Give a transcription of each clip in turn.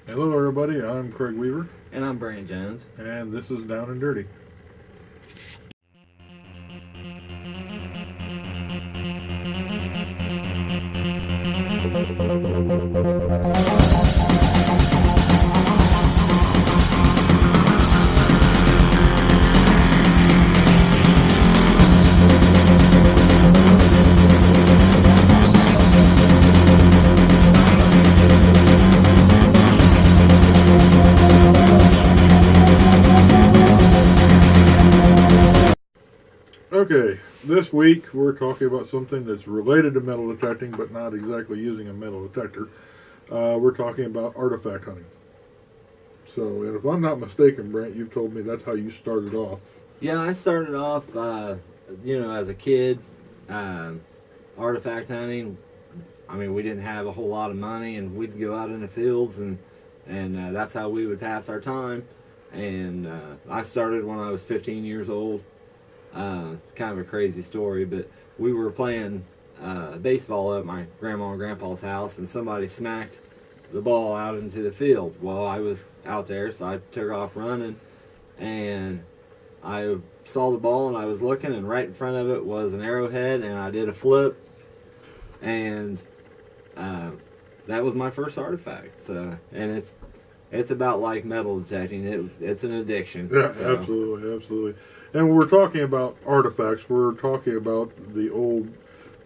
Hello everybody, I'm Craig Weaver. And I'm Brant Jones. And this is Down and Dirty. Okay, this week we're talking about something that's related to metal detecting, but not exactly using a metal detector. We're talking about artifact hunting. So, and if I'm not mistaken, Brent, you've told me that's how you started off. Yeah, I started off, as a kid, artifact hunting. I mean, we didn't have a whole lot of money, and we'd go out in the fields, and that's how we would pass our time. And I started when I was 15 years old. Kind of a crazy story, but we were playing baseball at my grandma and grandpa's house, and somebody smacked the ball out into the field. Well, I was out there, so I took off running, and I saw the ball, and I was looking, and right in front of it was an arrowhead, and I did a flip, and that was my first artifact. So, and it's about like metal detecting. It's an addiction. Yeah, so. absolutely. And when we're talking about artifacts, we're talking about the old,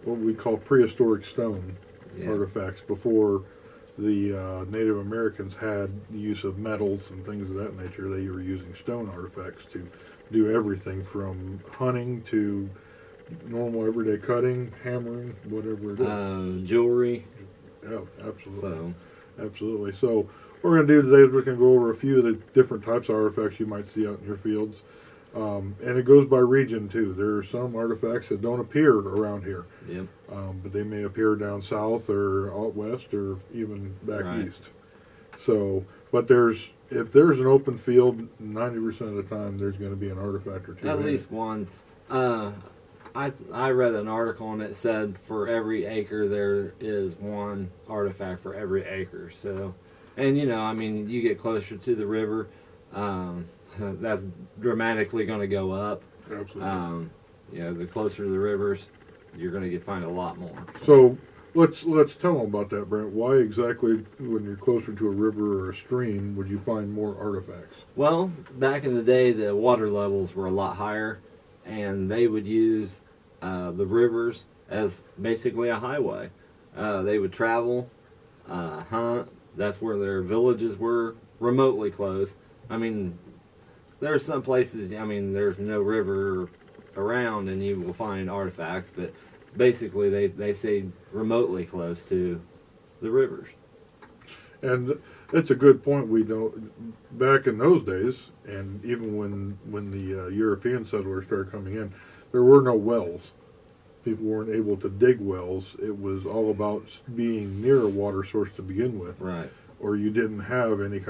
what we call prehistoric stone artifacts before the Native Americans had the use of metals and things of that nature. They were using stone artifacts to do everything from hunting to normal everyday cutting, hammering, whatever it is. Jewelry. Yeah, absolutely. So what we're going to do today is we're going to go over a few of the different types of artifacts you might see out in your fields. And it goes by region too. There are some artifacts that don't appear around here. Yep. But they may appear down south or out west or even back east. So, but if there's an open field, 90% of the time there's going to be an artifact or two. At least one. I read an article and it said for every acre there is one artifact for every acre. So, and you get closer to the river, that's dramatically going to go up. Absolutely. The closer to the rivers, you're going to find a lot more. So let's tell them about that, Brent. Why exactly, when you're closer to a river or a stream, would you find more artifacts? Well, back in the day, the water levels were a lot higher, and they would use the rivers as basically a highway. They would travel, hunt. That's where their villages were, remotely close. I mean, there are some places, there's no river around and you will find artifacts, but basically they stay remotely close to the rivers. And that's a good point. We know back in those days, and even when the European settlers started coming in, there were no wells. People weren't able to dig wells. It was all about being near a water source to begin with. Right. Or you didn't have any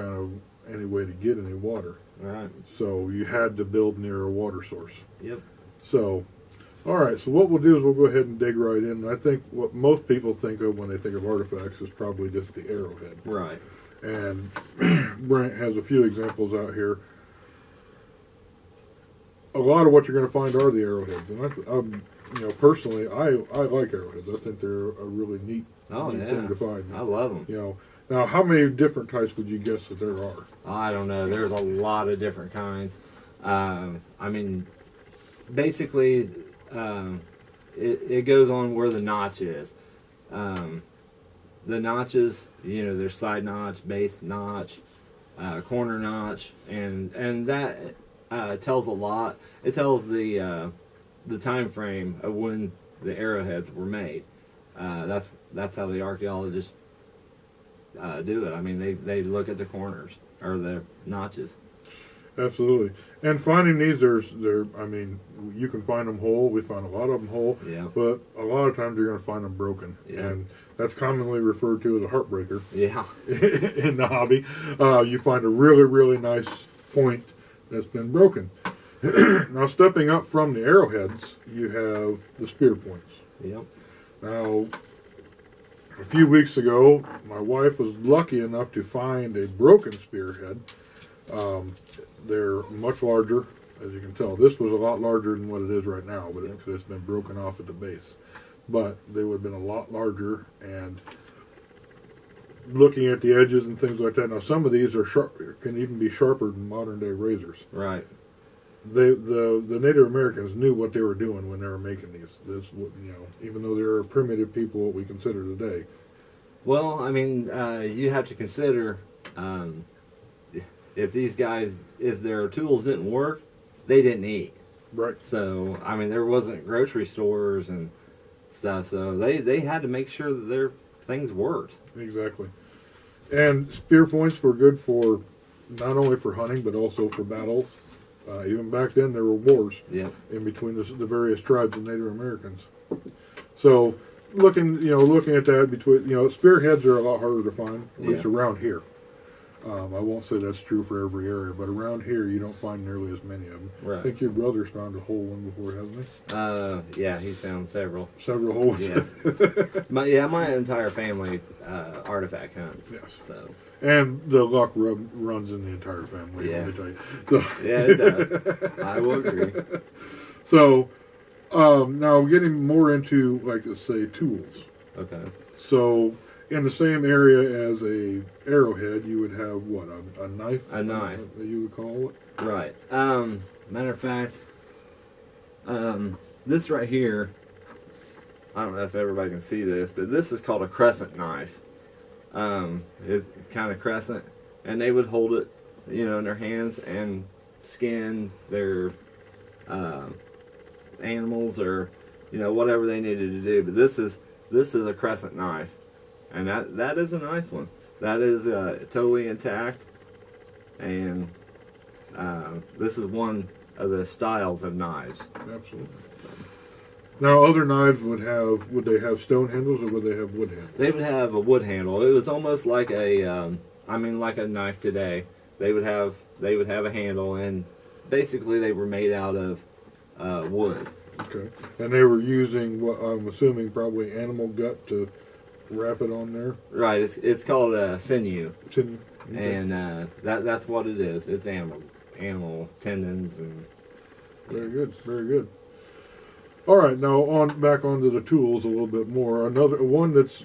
way to get any water. Right. So you had to build near a water source. Yep. So, all right. So what we'll do is we'll go ahead and dig right in. And I think what most people think of when they think of artifacts is probably just the arrowhead. Right. And Brent has a few examples out here. A lot of what you're going to find are the arrowheads, and personally, I like arrowheads. I think they're a really neat thing to find. I love them. Now, how many different types would you guess that there are? I don't know. There's a lot of different kinds. Basically, it goes on where the notch is. The notches, there's side notch, base notch, corner notch, and that tells a lot. It tells the time frame of when the arrowheads were made. That's how the archaeologists do it. They look at the corners or the notches. Absolutely. And finding these, you can find them whole. We find a lot of them whole. Yeah. But a lot of times you're going to find them broken. Yeah. And that's commonly referred to as a heartbreaker. Yeah. In the hobby. You find a really, really nice point that's been broken. Now, stepping up from the arrowheads, you have the spear points. Yep. Now, a few weeks ago, my wife was lucky enough to find a broken spearhead. They're much larger, as you can tell. This was a lot larger than what it is right now, but it's been broken off at the base. But they would have been a lot larger, and looking at the edges and things like that. Now, some of these are sharp, can even be sharper than modern day razors. Right. The Native Americans knew what they were doing when they were making these. Even though they're primitive people, what we consider today. Well, I mean, you have to consider if these guys, if their tools didn't work, they didn't eat. Right. So, I mean, there wasn't grocery stores and stuff, so they had to make sure that their things worked. Exactly. And spear points were good for not only for hunting but also for battles. Even back then, there were wars in between the various tribes of Native Americans. So, looking at that, spearheads are a lot harder to find, at least around here. I won't say that's true for every area, but around here you don't find nearly as many of them. Right. I think your brother's found a whole one before, hasn't he? Yeah, he's found several. Several holes. Yes. my entire family artifact hunts. Yes. So. And the luck runs in the entire family. Yeah. Let me tell you. So, yeah, it does. I will agree. So, now getting more into, like, let's say, tools. Okay. So, in the same area as a arrowhead, you would have what, a knife? A knife. You would call it? Right. Matter of fact, this right here, I don't know if everybody can see this, but this is called a crescent knife. It's kind of crescent, and they would hold it, in their hands and skin their animals or whatever they needed to do. But this is a crescent knife, and that is a nice one. That is totally intact, and this is one of the styles of knives. Absolutely. Now, other knives would they have stone handles or would they have wood handles? They would have a wood handle. It was almost like like a knife today. They would have a handle, and basically they were made out of wood. Okay. And they were using what I'm assuming probably animal gut to wrap it on there. Right. It's called sinew. Sinew. Okay. And that's what it is. It's animal tendons and. Very good. Very good. All right, now back onto the tools a little bit more. Another one it's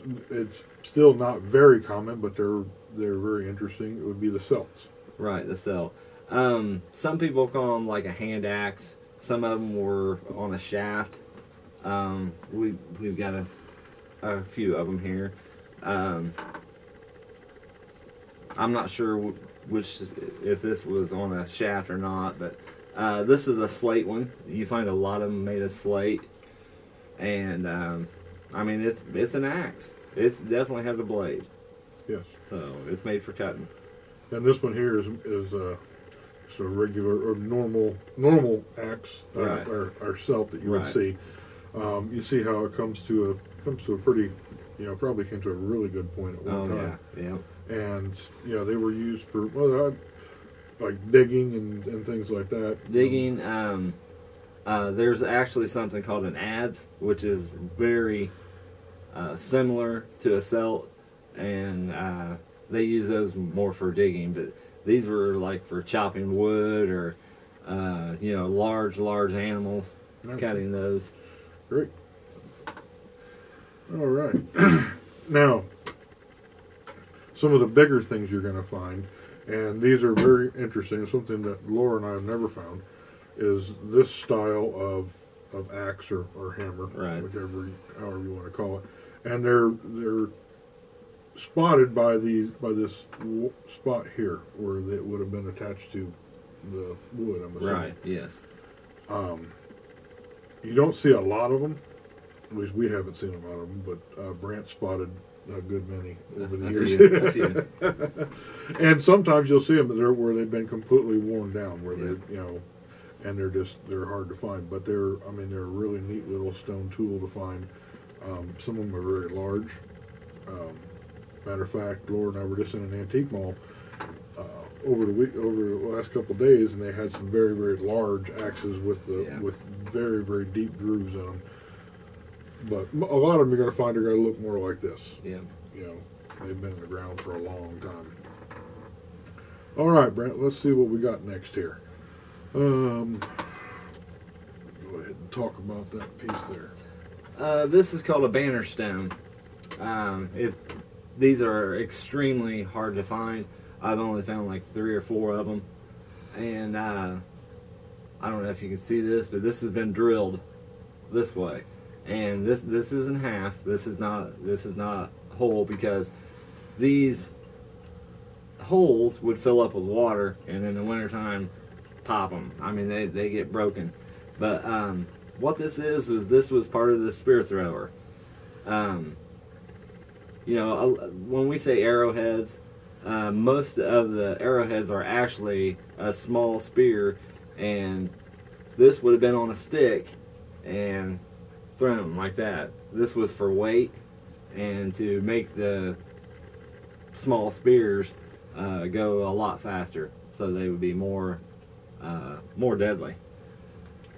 still not very common, but they're very interesting. It would be the celts. Right, the celt. Some people call them like a hand axe. Some of them were on a shaft. We've got a few of them here. I'm not sure if this was on a shaft or not, but. This is a slate one. You find a lot of them made of slate, and it's an axe. It definitely has a blade. Yes. So it's made for cutting. And this one here is just a regular or normal axe, Right. or celt that you would Right. see. You see how it comes to a pretty, probably came to a really good point at one time. Yeah. And they were used for like digging and things like that. Digging. There's actually something called an adze, which is very similar to a celt, and they use those more for digging. But these were like for chopping wood or large animals, cutting those. Great. All right. Now, some of the bigger things you're going to find. And these are very interesting. Something that Laura and I have never found is this style of axe or hammer, right. However you want to call it. And they're spotted by this spot here where it would have been attached to the wood. I'm assuming. Right. Yes. You don't see a lot of them. At least we haven't seen a lot of them. But Brant spotted a good many over the years. A few. And sometimes you'll see them where they've been completely worn down, where they, and they're hard to find. But they're a really neat little stone tool to find. Some of them are very large. Matter of fact, Laura and I were just in an antique mall over the last couple of days, and they had some very, very large axes with very, very deep grooves in them. But a lot of them you're going to find are going to look more like this. Yeah. You know, they've been in the ground for a long time. All right, Brent, let's see what we got next here. Go ahead and talk about that piece there. This is called a banner stone. These are extremely hard to find. I've only found like 3 or 4 of them. And I don't know if you can see this, but this has been drilled this way. And this isn't half. This is not whole, because these holes would fill up with water, and in the wintertime pop them. I mean, they get broken. But what this is this was part of the spear thrower. You know, when we say arrowheads, most of the arrowheads are actually a small spear, and this would have been on a stick and thrown like that. This was for weight and to make the small spears go a lot faster, so they would be more deadly.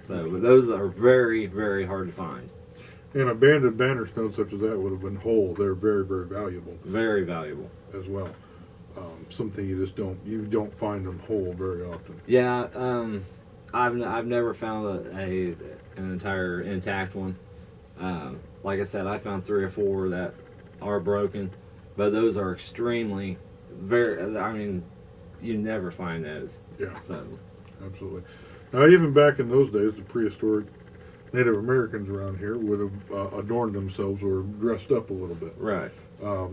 So, but those are very, very hard to find. And abandoned banner stones such as that would have been whole. They're very, very valuable. Very valuable as well. Something you just don't find them whole very often. Yeah, I've never found an entire intact one. Like I said, I found 3 or 4 that are broken, but those are extremely I mean, you never find those. Yeah. So absolutely. Now, even back in those days, the prehistoric Native Americans around here would have adorned themselves or dressed up a little bit. Right.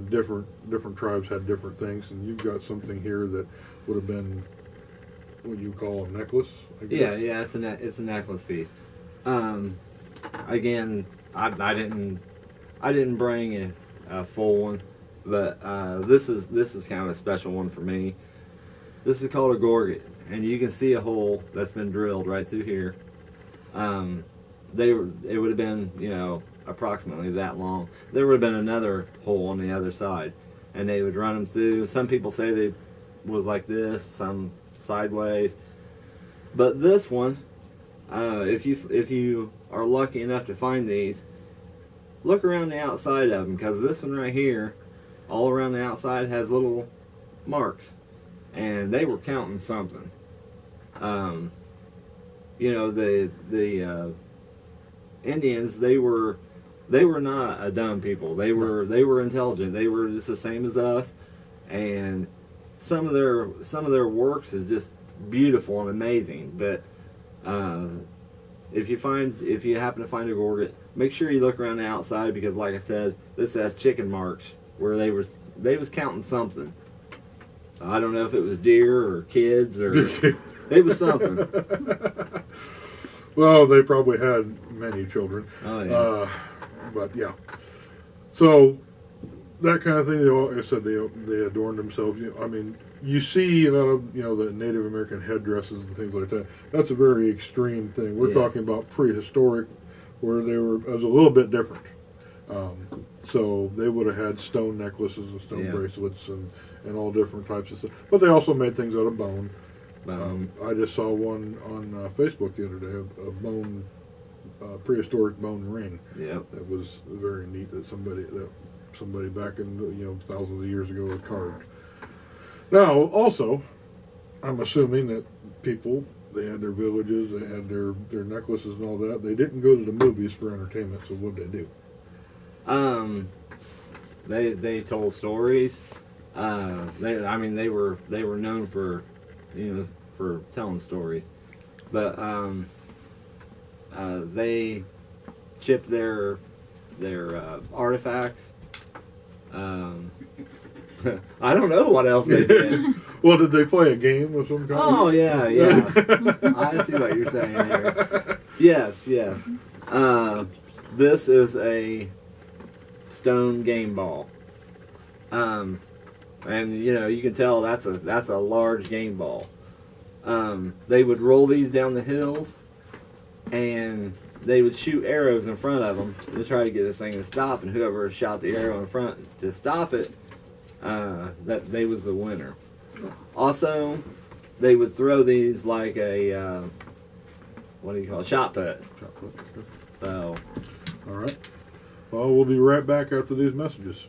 Different tribes had different things, and you've got something here that would have been what you call a necklace, I guess. Yeah, it's a necklace piece. Again, I didn't bring a full one, but this is kind of a special one for me. This is called a Gorgon, and you can see a hole that's been drilled right through here. It would have been, you know, approximately that long. There would have been another hole on the other side, and they would run them through. Some people say they was like this, some sideways, but this one, if you are lucky enough to find these, look around the outside of them, because this one right here, all around the outside, has little marks, and they were counting something. You know, the Indians, they were not a dumb people. They were intelligent. They were just the same as us, and some of their works is just beautiful and amazing. But if you happen to find a Gorgon, make sure you look around the outside, because like I said, this has chicken marks where they was counting something. I don't know if it was deer or kids or it was something. Well, they probably had many children. Oh yeah. But yeah. So that kind of thing. Like I said, they adorned themselves. I mean, you see a lot of the Native American headdresses and things like that. That's a very extreme thing. We're talking about prehistoric, where it was a little bit different. So they would have had stone necklaces and stone bracelets and all different types of stuff. But they also made things out of bone. I just saw one on Facebook the other day, a bone, prehistoric bone ring. Yeah. That was very neat. That somebody back in thousands of years ago had carved. Now, also, I'm assuming that people, they had their villages, they had their necklaces and all that. They didn't go to the movies for entertainment. So what did they do? They told stories. They were known for, for telling stories, but they chipped their artifacts. I don't know what else they did. Well, did they play a game of some kind? Oh yeah. I see what you're saying here. Yes. This is a stone game ball. And you can tell that's a large game ball. They would roll these down the hills, and they would shoot arrows in front of them to try to get this thing to stop. And whoever shot the arrow in front to stop it, that they was the winner. Also, they would throw these like a what do you call it? Shot put. Shot put. So, all right. Well, we'll be right back after these messages.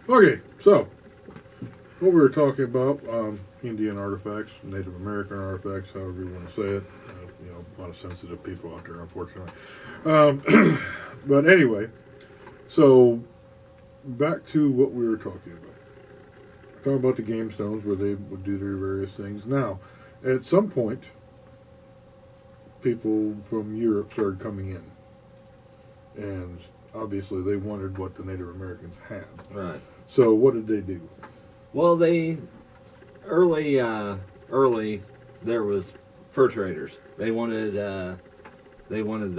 Okay, so what we were talking about, Indian artifacts, Native American artifacts, however you want to say it. A lot of sensitive people out there, unfortunately. But anyway, so back to what we were talking about. Talking about the game stones where they would do their various things. Now, at some point, people from Europe started coming in. And obviously they wondered what the Native Americans had. Right. So what did they do? Well, early there was fur traders. They wanted the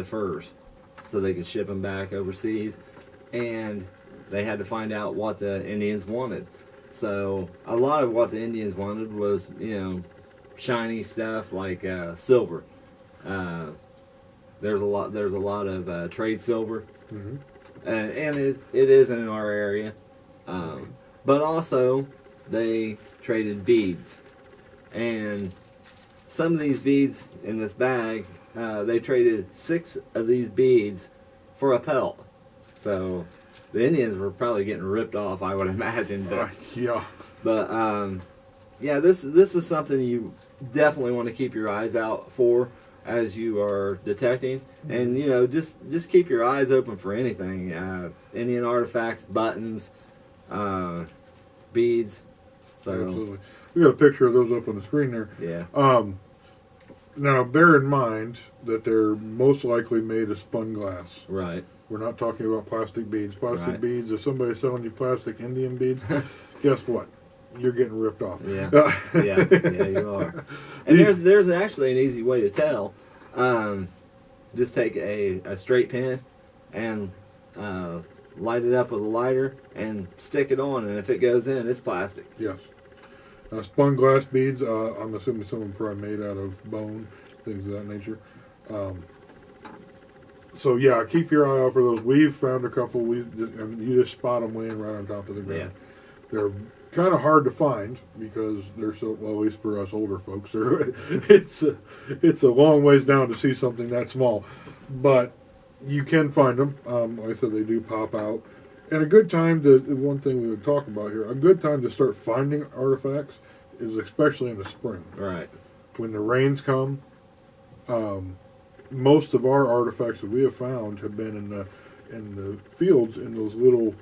furs so they could ship them back overseas, and they had to find out what the Indians wanted. So a lot of what the Indians wanted was, shiny stuff like silver. There's a lot of trade silver, and it is in our area. But also, they traded beads. And some of these beads in this bag, they traded 6 of these beads for a pelt. So, the Indians were probably getting ripped off, I would imagine. But, yeah. But, this is something you definitely want to keep your eyes out for as you are detecting. And, just keep your eyes open for anything. Indian artifacts, buttons, beads. So absolutely, we got a picture of those up on the screen there. Yeah. Now bear in mind that they're most likely made of spun glass. Right. We're not talking about plastic beads. Plastic Right. beads. If somebody's selling you plastic Indian beads, guess what? You're getting ripped off. Yeah. Yeah, you are. And there's actually an easy way to tell. Just take a straight pin and light it up with a lighter and stick it on, and if it goes in, it's plastic. Yes. Spun glass beads, I'm assuming some of them probably made out of bone, things of that nature. So yeah, keep your eye out for those. We've found a couple. You just spot them laying right on top of the ground. Yeah. They're kind of hard to find because they're so, well, at least for us older folks, it's a long ways down to see something that small. But you can find them. Like I said, they do pop out. And a good time one thing we would talk about here, a good time to start finding artifacts is especially in the spring. Right. When the rains come, most of our artifacts that we have found have been in the fields, in those little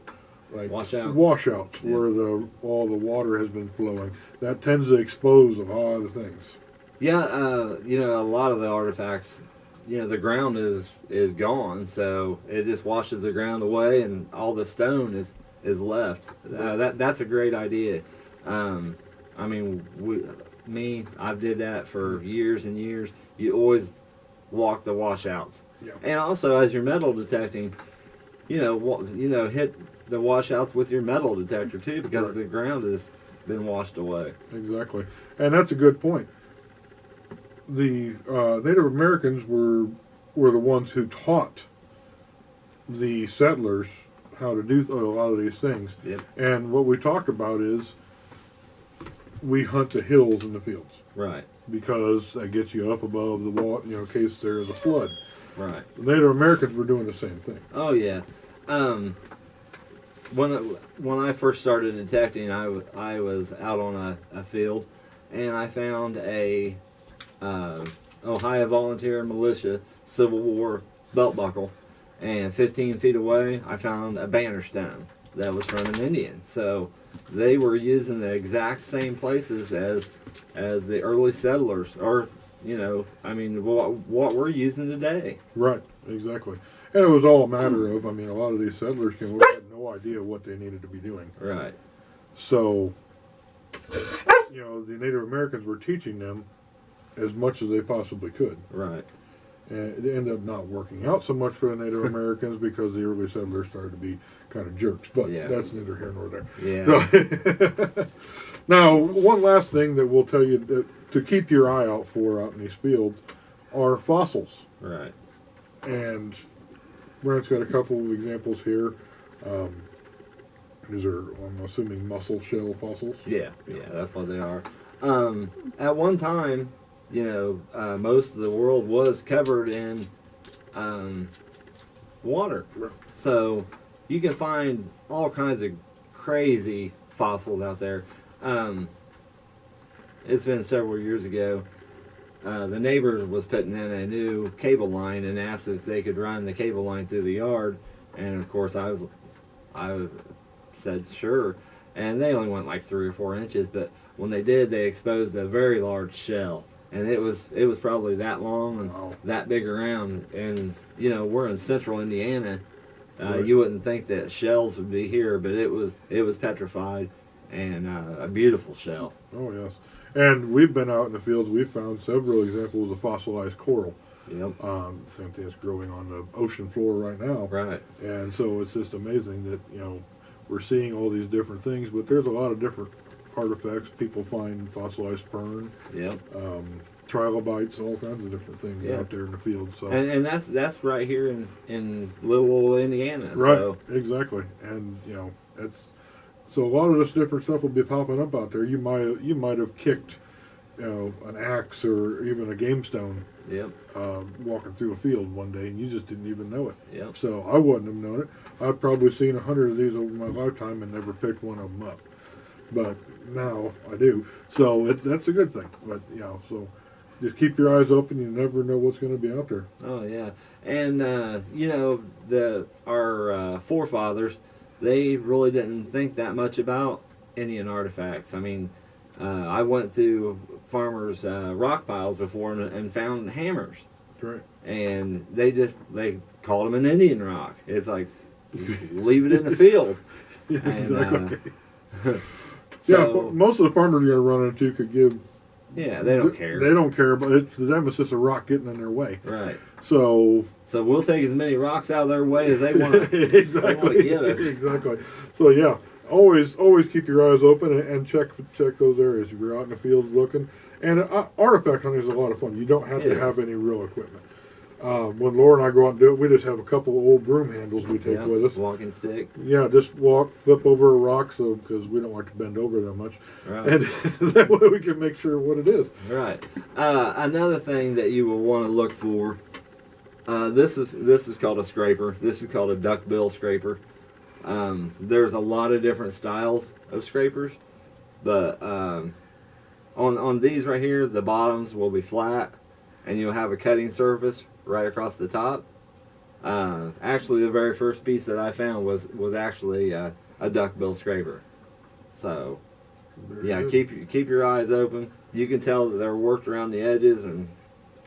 washouts yeah. where all the water has been flowing. That tends to expose a lot of things. Yeah, a lot of the artifacts, the ground is gone, so it just washes the ground away, and all the stone is left. That's a great idea. I did that for years and years. You always walk the washouts, yeah. And also as you're metal detecting, hit the washouts with your metal detector too, because right. the ground has been washed away. Exactly, and that's a good point. The Native Americans were the ones who taught the settlers how to do a lot of these things. Yep. And what we talked about is we hunt the hills and the fields. Right. Because that gets you up above the water, in case there's a flood. Right. The Native Americans were doing the same thing. Oh, yeah. When I first started detecting, I was out on a field, and I found a Ohio Volunteer Militia Civil War belt buckle, and 15 feet away I found a banner stone that was from an Indian. So they were using the exact same places as the early settlers, or what we're using today. Right, exactly. And it was all a matter of, a lot of these settlers had no idea what they needed to be doing. Right. So you know, the Native Americans were teaching them as much as they possibly could. Right. And it ended up not working out so much for the Native Americans because the early settlers started to be kind of jerks. But that's neither here nor there. Yeah. Now, one last thing that we'll tell you that to keep your eye out for out in these fields are fossils. Right. And Brent's got a couple of examples here. These are, I'm assuming, mussel shell fossils. Yeah, that's what they are. At one time, you know, most of the world was covered in water. Right. So you can find all kinds of crazy fossils out there. It's been several years ago. The neighbor was putting in a new cable line and asked if they could run the cable line through the yard. And of course, I said sure. And they only went like 3 or 4 inches, but when they did, they exposed a very large shell. And it was probably that long and that big around. And you know, we're in central Indiana. Right. You wouldn't think that shells would be here, but it was petrified and a beautiful shell. Oh yes, and we've been out in the fields. We've found several examples of fossilized coral. Yep. Same thing that's growing on the ocean floor right now. Right. And so it's just amazing that, you know, we're seeing all these different things, but there's a lot of different artifacts. People find fossilized fern. Yep. Trilobites, all kinds of different things out there in the field. So and that's right here in little old Indiana. Right. So. Exactly. And you know, it's so a lot of this different stuff will be popping up out there. You might have kicked, you know, an axe or even a game stone. Yep. Walking through a field one day, and you just didn't even know it. Yep. So I wouldn't have known it. I've probably seen 100 of these over my lifetime and never picked one of them up. But now I do. So that's a good thing. But you know, so just keep your eyes open. You never know what's going to be out there. Oh yeah, and you know, our forefathers, they really didn't think that much about Indian artifacts. I mean, I went through farmers' rock piles before and found hammers. Right. And they called them an Indian rock. It's like, leave it in the field. Yeah, and, exactly. so, yeah, most of the farmers you're going to run into could give. Yeah, they don't care. They don't care, but to them it's just a rock getting in their way. Right. So we'll take as many rocks out of their way as they want. Exactly. They want to give us. Exactly. So yeah, always keep your eyes open and check those areas if you're out in the fields looking. And artifact hunting is a lot of fun. You don't have to have any real equipment. When Laura and I go out and do it, we just have a couple of old broom handles we take with us. Walking stick. Yeah, just flip over a rock, because we don't like to bend over that much. Right. And that way we can make sure what it is. Right. Another thing that you will want to look for. This is called a scraper. This is called a duckbill scraper. There's a lot of different styles of scrapers, but on these right here, the bottoms will be flat, and you'll have a cutting surface right across the top. Actually, the very first piece that I found was actually a duckbill scraper. So, yeah, keep your eyes open. You can tell that they're worked around the edges and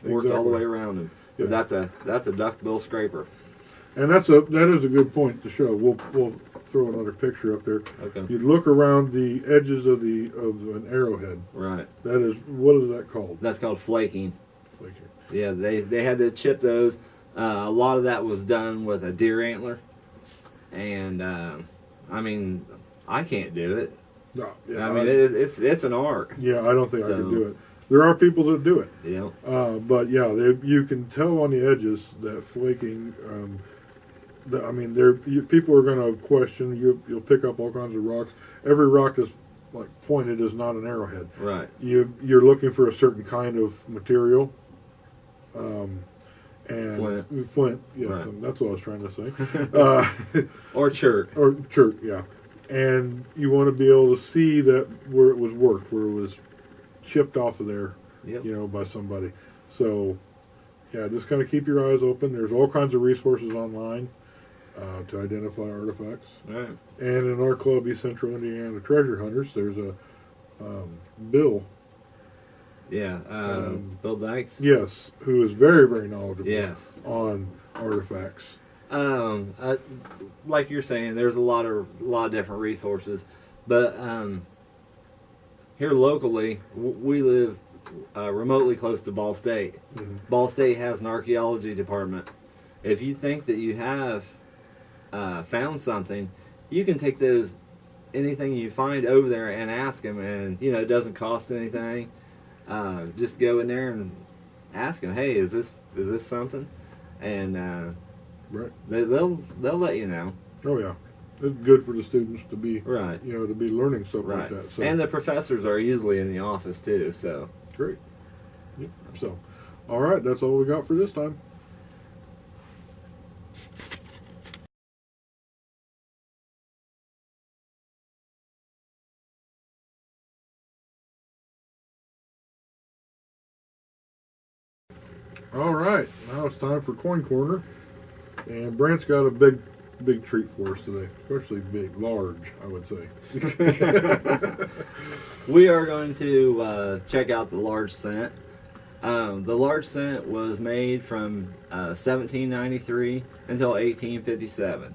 worked all the way around them. Yeah. That's a duckbill scraper. And that is a good point to show. We'll throw another picture up there. Okay. You look around the edges of an arrowhead. Right. That is, what is that called? That's called flaking. Flaking. Yeah, they had to chip those. A lot of that was done with a deer antler, and I mean, I can't do it. No, yeah, I mean, it's an art. Yeah, I don't think I could do it. There are people that do it. Yeah. But yeah, you can tell on the edges that flaking. I mean, people are going to question. You'll pick up all kinds of rocks. Every rock that's like pointed is not an arrowhead. Right. You're looking for a certain kind of material. And flint, yes, Right. and that's what I was trying to say. Or chert. Or chert, yeah. And you want to be able to see that where it was worked, where it was chipped off of there, Yep. by somebody. So, yeah, just kind of keep your eyes open. There's all kinds of resources online to identify artifacts. Right. And in our club, East Central Indiana Treasure Hunters, there's a Bill. Yeah. Bill Dykes. Yes, who is very, very knowledgeable. Yes. On artifacts. Like you're saying, there's a lot of different resources, but here locally, we live remotely close to Ball State. Mm-hmm. Ball State has an archaeology department. If you think that you have found something, you can take anything you find over there and ask them, and it doesn't cost anything. Just go in there and ask them, hey, is this something? And Right. they'll let you know. Oh yeah, it's good for the students to be Right. to be learning stuff like Right. that. So And the professors are usually in the office too. So great. Yep. So, all right, that's all we got for this time. All right, now it's time for Coin Corner, and Brant's got a big treat for us today, especially large, I would say. we are going to check out the large cent. The large cent was made from 1793 until 1857.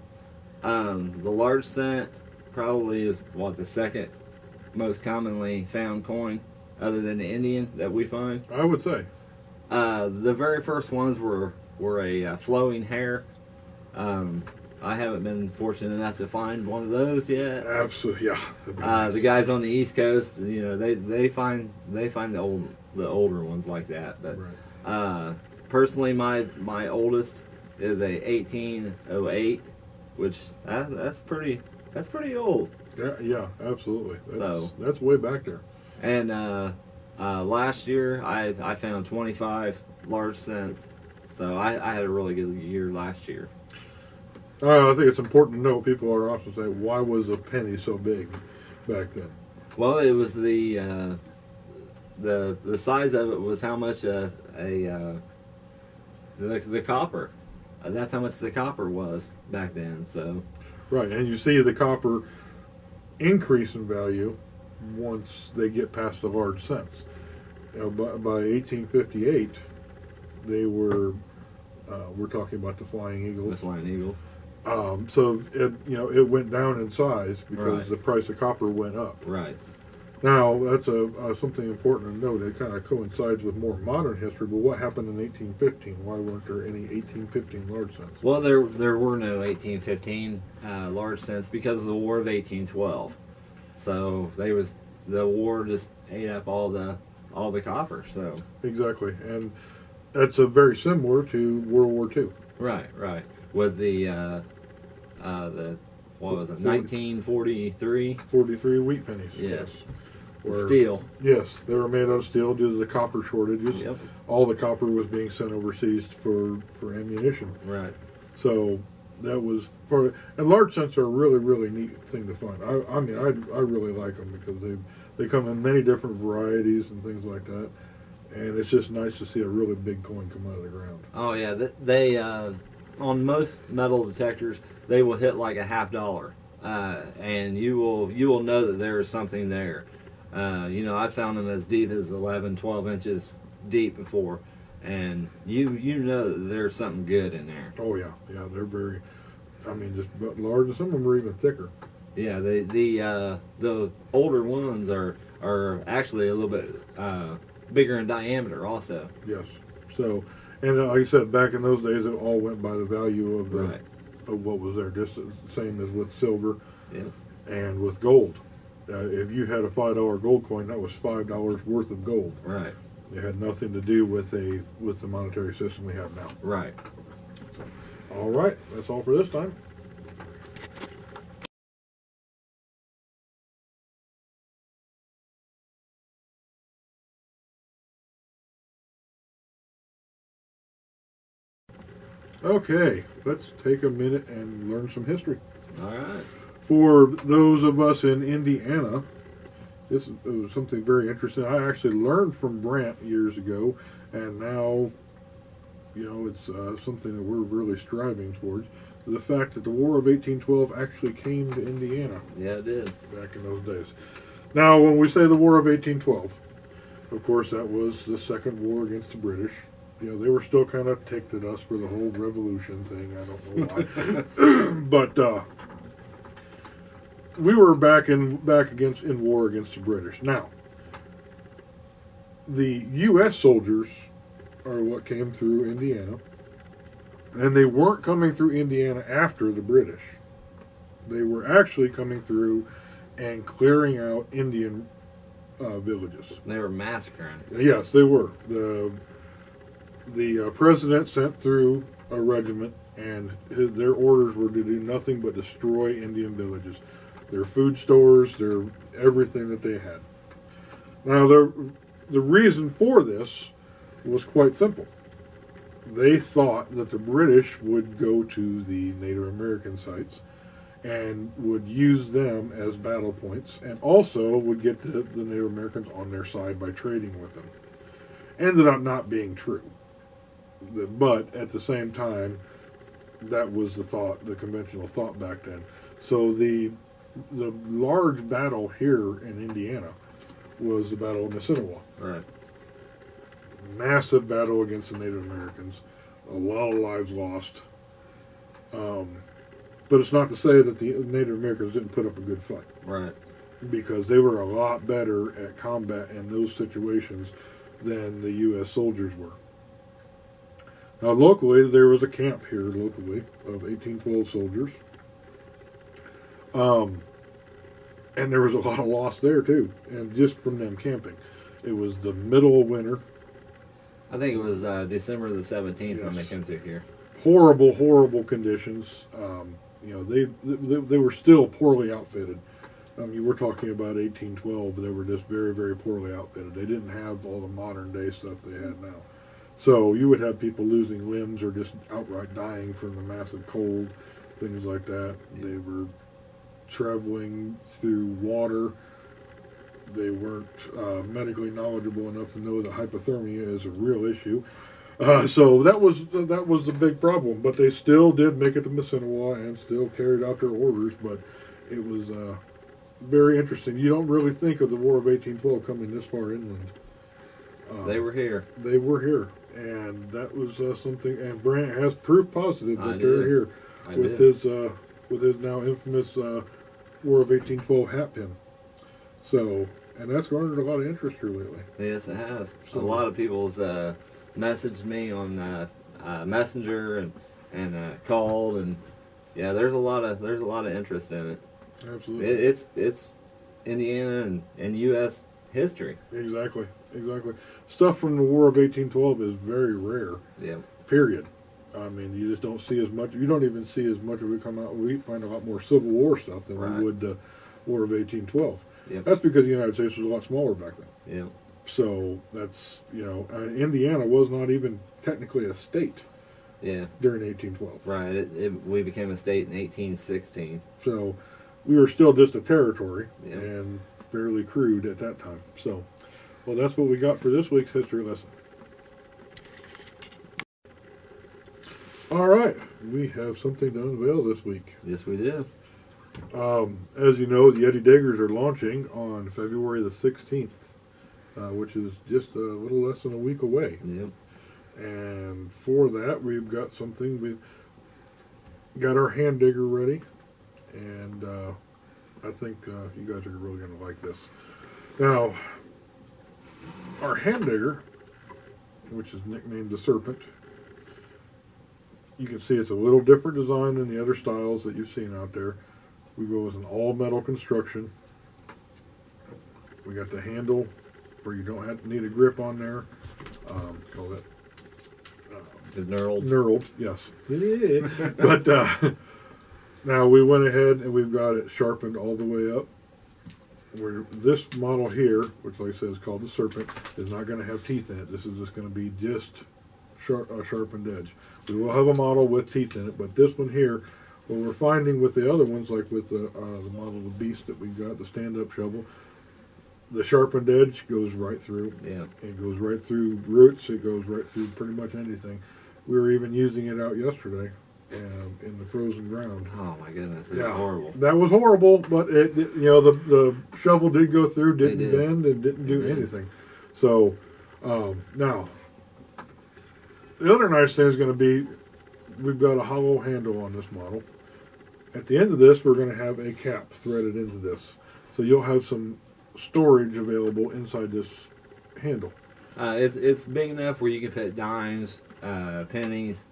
The large cent probably is the second most commonly found coin, other than the Indian that we find. I would say. The very first ones were a flowing hair. I haven't been fortunate enough to find one of those yet. Absolutely, yeah. The guys on the East Coast, they find the older ones like that. But Right. Personally, my oldest is a 1808, which that's pretty old. Yeah, absolutely. So- That's way back there. And last year I found 25 large cents, so I had a really good year last year. I think it's important to know. People are often say, "Why was a penny so big back then?" Well, it was the size of it was how much the copper. That's how much the copper was back then. So Right, and you see the copper increase in value once they get past the large cents. By 1858, they were we're talking about the Flying the Eagles. Flying Eagles. So it went down in size because Right. the price of copper went up. Right. Now that's something important to note. It kind of coincides with more modern history. But what happened in 1815? Why weren't there any 1815 large cents? Well, there were no 1815 large cents because of the War of 1812. So the war just ate up all the copper. So Exactly, and that's very similar to World War II. right. With the what was it, 1943? 43 wheat pennies. Yes. Where- Steel. Yes, they were made out of steel due to the copper shortages. Yep. All the copper was being sent overseas for ammunition. Right. So that was and large cents are a really, really neat thing to find. I really like them because they come in many different varieties and things like that. And it's just nice to see a really big coin come out of the ground. Oh yeah, they on most metal detectors they will hit like a $50, and you will know that there is something there. I found them as deep as 11, 12 inches deep before, and you know that there's something good in there. Oh yeah, they're very. Just large. Some of them are even thicker. Yeah, the older ones are actually a little bit bigger in diameter also. Yes. So, and like I said, back in those days, it all went by the value of Right. of what was there. Just the same as with silver Yeah. and with gold. If you had a $5 gold coin, that was $5 worth of gold. Right. It had nothing to do with the monetary system we have now. Right. All right, that's all for this time. Okay, let's take a minute and learn some history. All right. For those of us in Indiana, this was something very interesting. I actually learned from Brant years ago, and now, it's something that we're really striving towards. The fact that the War of 1812 actually came to Indiana Yeah, it did. back in those days. Now, when we say the War of 1812, of course, that was the second war against the British. They were still kind of ticked at us for the whole revolution thing. I don't know why. But we were back in war against the British. Now, the U.S. soldiers are what came through Indiana, and they weren't coming through Indiana after the British. They were actually coming through and clearing out Indian villages. They were massacring. Yes, they were. The president sent through a regiment, and their orders were to do nothing but destroy Indian villages, their food stores, their everything that they had. Now, the reason for this was quite simple. They thought that the British would go to the Native American sites and would use them as battle points, and also would get the Native Americans on their side by trading with them. Ended up not being true. But at the same time, that was the thought, the conventional thought back then. So the large battle here in Indiana was the Battle of Mississinawa. Right. Massive battle against the Native Americans. A lot of lives lost. But it's not to say that the Native Americans didn't put up a good fight. Right. Because they were a lot better at combat in those situations than the U.S. soldiers were. Now, locally, there was a camp here locally of 1812 soldiers. And there was a lot of loss there, too. And just from them camping. It was the middle of winter. I think it was December the 17th when they Yes. came through here. Horrible, horrible conditions. They were still poorly outfitted. You were talking about 1812. They were just very, very poorly outfitted. They didn't have all the modern day stuff they had now. So you would have people losing limbs or just outright dying from the massive cold, things like that. They were traveling through water. They weren't medically knowledgeable enough to know that hypothermia is a real issue. So that was the big problem. But they still did make it to Mississinawa and still carried out their orders. But it was very interesting. You don't really think of the War of 1812 coming this far inland. They were here. They were here, and that was something. And Brant has proof positive that they're here with his now infamous War of 1812 hat pin. So, and that's garnered a lot of interest here lately. Yes, it has. So, a lot of people's messaged me on Messenger and called, and yeah, there's a lot of interest in it. Absolutely, it's Indiana and U.S. history. Exactly. Stuff from the War of 1812 is very rare. Yeah. Period. I mean, you just don't see as much. You don't even see as much of it come out. We find a lot more Civil War stuff than we would the War of 1812. Yep. That's because the United States was a lot smaller back then. Yeah. So that's, Indiana was not even technically a state. Yeah. During 1812. Right. We became a state in 1816. So we were still just a territory Yeah. and fairly crude at that time. So, well, that's what we got for this week's history lesson. All right, we have something to unveil this week. Yes, we do. As you know, the Yeti Diggers are launching on February the 16th, which is just a little less than a week away. Yep. And for that, we've got something. We've got our hand digger ready, and I think you guys are really going to like this. Now, our hand digger, which is nicknamed the Serpent, you can see it's a little different design than the other styles that you've seen out there. We go with an all-metal construction. We got the handle where you don't have to need a grip on there. Call that Is knurled. knurled, yes. But now we went ahead and we've got it sharpened all the way up. Where this model here, which like I said is called the Serpent, is not going to have teeth in it. This is just going to be just a sharpened edge. We will have a model with teeth in it, but this one here, what we're finding with the other ones, like with the model of the Beast that we got, the stand-up shovel, the sharpened edge goes right through. Yeah. It goes right through roots. It goes right through pretty much anything. We were even using it out yesterday in the frozen ground. Oh my goodness, it was horrible. That was horrible, but the shovel did go through, didn't bend, and didn't do anything. So now, the other nice thing is going to be, we've got a hollow handle on this model. At the end of this, we're going to have a cap threaded into this. So you'll have some storage available inside this handle. It's big enough where you can put dimes, pennies,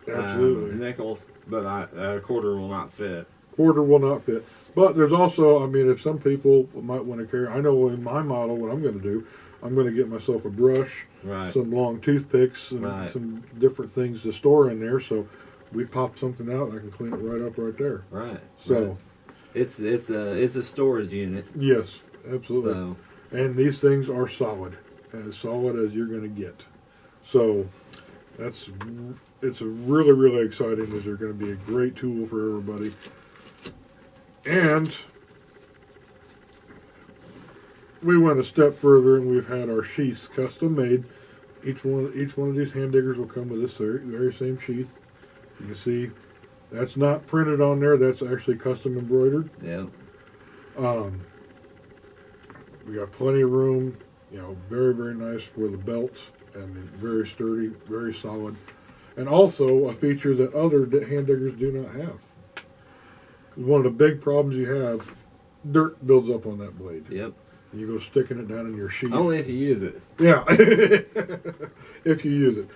Absolutely. nickels, but a quarter will not fit. Quarter will not fit. But there's also, I mean, if some people might want to carry, I know in my model what I'm going to do, I'm going to get myself a brush, Right. some long toothpicks, and Right. some different things to store in there. So we pop something out and I can clean it right up right there. Right. So right. It's a storage unit. yes, absolutely. So And these things are solid as you're going to get. So it's a really exciting. These are going to be a great tool for everybody. And we went a step further, and we've had our sheaths custom made. Each one of these hand diggers will come with this very same sheath. You can see that's not printed on there. That's actually custom embroidered. yeah. We got plenty of room. You know, very nice for the belt, and very sturdy, very solid, and also a feature that other hand diggers do not have. One of the big problems you have, dirt builds up on that blade. Yep. And you go sticking it down in your sheath. Only if you use it. Yeah, if you use it.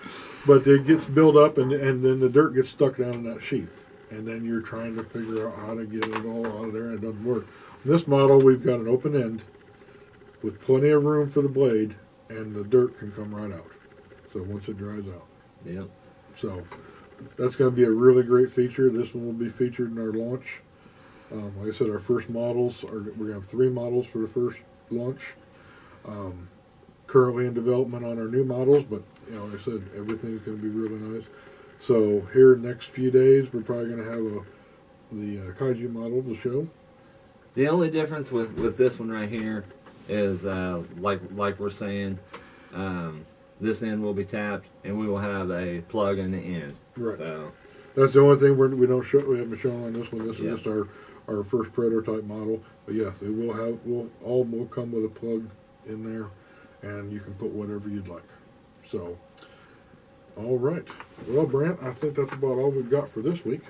But it gets built up, and then the dirt gets stuck down in that sheath. And then you're trying to figure out how to get it all out of there, and it doesn't work. In this model, we've got an open end with plenty of room for the blade, and the dirt can come right out. So once it dries out. Yep. So that's going to be a really great feature. This one will be featured in our launch. Like I said, our first models we're going to have 3 models for the first launch. Currently in development on our new models, but you know, like I said, everything's going to be really nice. So here next few days, we're probably going to have the kaiju model to show. The only difference with this one right here is like we're saying, this end will be tapped, and we will have a plug in the end. Right. So That's the only thing we haven't shown on this one. This Yeah. is just our first prototype model. But yes, it will come with a plug in there, and you can put whatever you'd like. So, all right. Well, Brant, I think that's about all we've got for this week.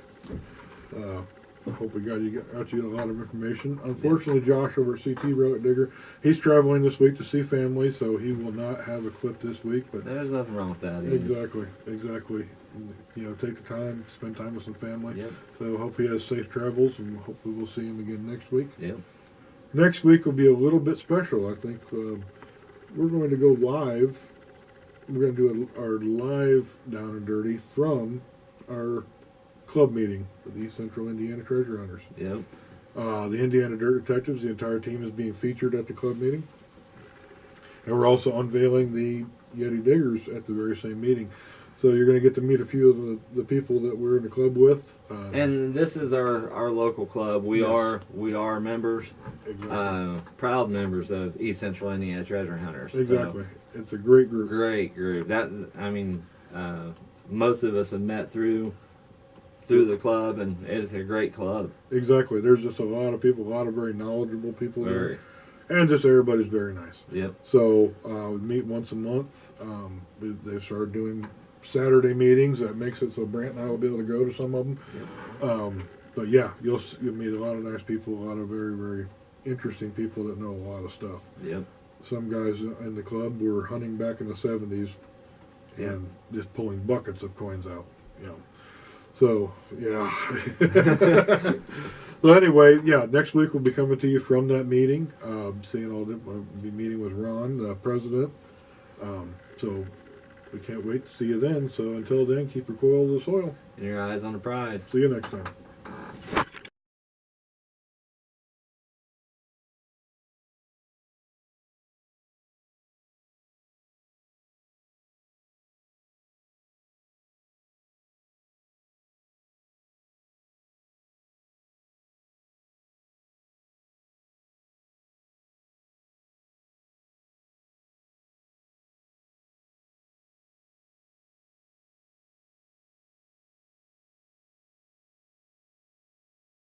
I hope we got you a lot of information. Unfortunately, Josh over at CT Relic Digger, he's traveling this week to see family, so he will not have a clip this week. But there's nothing wrong with that. Either. Exactly. You know, take the time, spend time with some family. Yep. So hopefully he has safe travels, and hopefully we'll see him again next week. Yep. Next week will be a little bit special. I think we're going to go live. We're going to do our live Down and Dirty from our club meeting with the East Central Indiana Treasure Hunters. Yep. The Indiana Dirt Detectives, the entire team is being featured at the club meeting. And we're also unveiling the Yeti Diggers at the very same meeting. So you're going to get to meet a few of the people that we're in the club with. And this is our local club. We are members, Exactly. proud members of East Central Indiana Treasure Hunters. Exactly. So, It's a great group. great group. Most of us have met through the club, and it's a great club. Exactly. There's just a lot of people, a lot of very knowledgeable people Very. there. And just everybody's very nice. Yep. So we meet once a month. They've started doing Saturday meetings. That makes it so Brant and I will be able to go to some of them. Yep. But yeah, you'll meet a lot of nice people, a lot of very interesting people that know a lot of stuff. Yep. Some guys in the club were hunting back in the 70s and just pulling buckets of coins out. You know. So yeah. So anyway, yeah, next week we'll be coming to you from that meeting. I'll be meeting with Ron, the president. So we can't wait to see you then. So until then, keep your coil to the soil. And your eyes on the prize. See you next time.